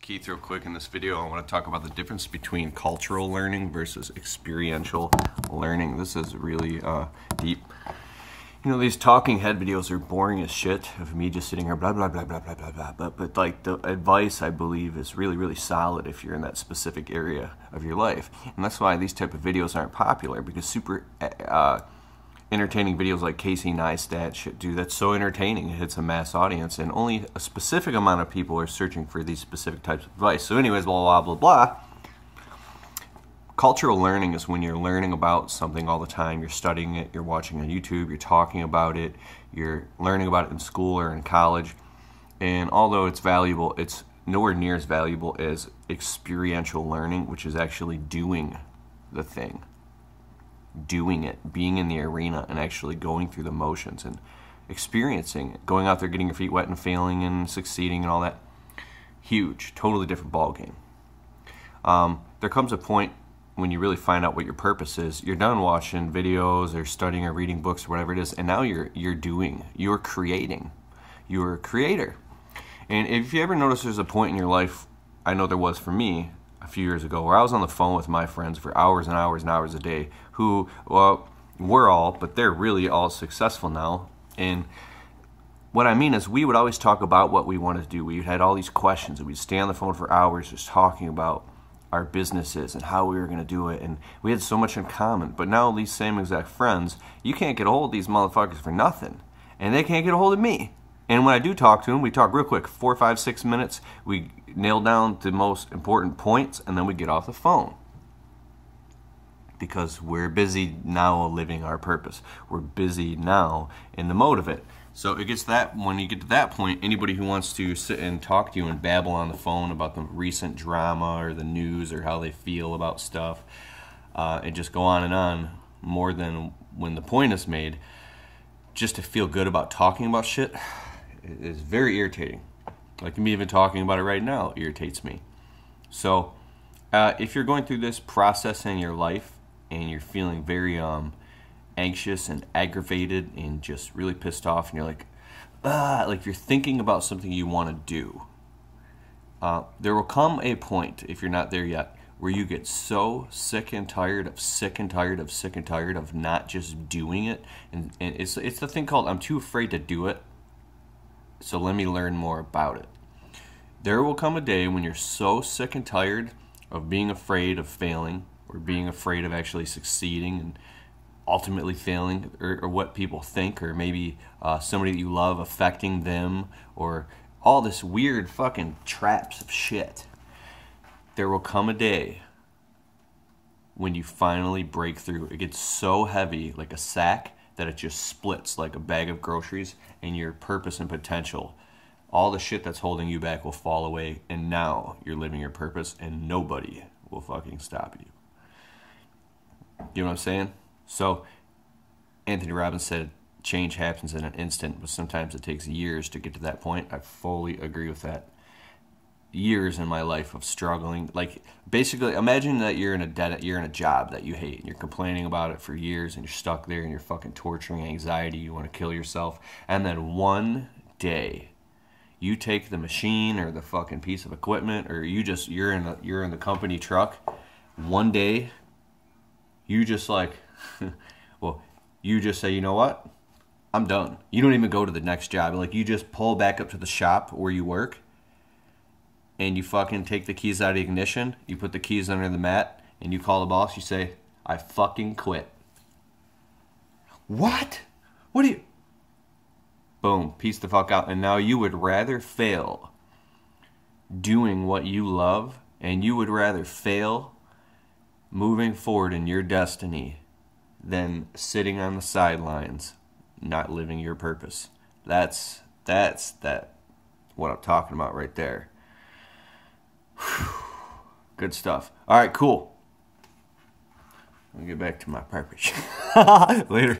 Keith real quick. In this video I want to talk about the difference between cultural learning versus experiential learning. This is really deep. You know, these talking head videos are boring as shit of me just sitting here blah blah blah blah blah blah blah, but like the advice I believe is really solid if you're in that specific area of your life. And that's why these type of videos aren't popular, because super entertaining videos like Casey Neistat shit, dude, that's so entertaining, it hits a mass audience, and only a specific amount of people are searching for these specific types of advice. So anyways, blah blah blah blah. Cultural learning is when you're learning about something all the time. You're studying it, you're watching on YouTube, you're talking about it, you're learning about it in school or in college. And although it's valuable, it's nowhere near as valuable as experiential learning, which is actually doing the thing. Doing it, being in the arena and actually going through the motions and experiencing it. Going out there, getting your feet wet and failing and succeeding and all that. Huge, totally different ball game. There comes a point when you really find out what your purpose is. You're done watching videos or studying or reading books or whatever it is, and now you're doing, you're creating. You're a creator. And if you ever notice there's a point in your life, I know there was for me a few years ago, where I was on the phone with my friends for hours and hours and hours a day, who, well, we're all, but they're really all successful now. And what I mean is, we would always talk about what we wanted to do. We had all these questions, and we'd stay on the phone for hours just talking about our businesses and how we were going to do it, and we had so much in common. But now these same exact friends, you can't get a hold of these motherfuckers for nothing, and they can't get a hold of me. And when I do talk to them, we talk real quick, 4, 5, 6 minutes, we nail down the most important points, and then we get off the phone. Because we're busy now living our purpose. We're busy now in the mode of it. So it gets that, when you get to that point, anybody who wants to sit and talk to you and babble on the phone about the recent drama or the news or how they feel about stuff, and just go on and on more than when the point is made, just to feel good about talking about shit, is very irritating. Like me even talking about it right now irritates me. So if you're going through this process in your life and you're feeling very anxious and aggravated and just really pissed off, and you're like you're thinking about something you want to do, there will come a point, if you're not there yet, where you get so sick and tired of not just doing it. And it's the thing called, I'm too afraid to do it, so let me learn more about it. There will come a day when you're so sick and tired of being afraid of failing, or being afraid of actually succeeding and ultimately failing, or what people think, or maybe somebody that you love affecting them, or all this weird fucking traps of shit. There will come a day when you finally break through. It gets so heavy, like a sack, that it just splits like a bag of groceries, and your purpose and potential, all the shit that's holding you back, will fall away, and now you're living your purpose, and nobody will fucking stop you. You know what I'm saying? So, Anthony Robbins said, change happens in an instant, but sometimes it takes years to get to that point. I fully agree with that. Years in my life of struggling. Like, basically, imagine that you're in a job that you hate, and you're complaining about it for years, and you're stuck there, and you're fucking torturing anxiety, you want to kill yourself, and then one day, you take the machine or the fucking piece of equipment, or you're in the company truck. One day, you just like, well, you just say, you know what? I'm done. You don't even go to the next job. Like, you just pull back up to the shop where you work, and you fucking take the keys out of the ignition, you put the keys under the mat, and you call the boss, you say, I fucking quit. What? What do you... Boom, peace the fuck out. And now you would rather fail doing what you love, and you would rather fail moving forward in your destiny than sitting on the sidelines, not living your purpose. That's what I'm talking about right there. Good stuff. All right, cool. I'll get back to my purpose. Later.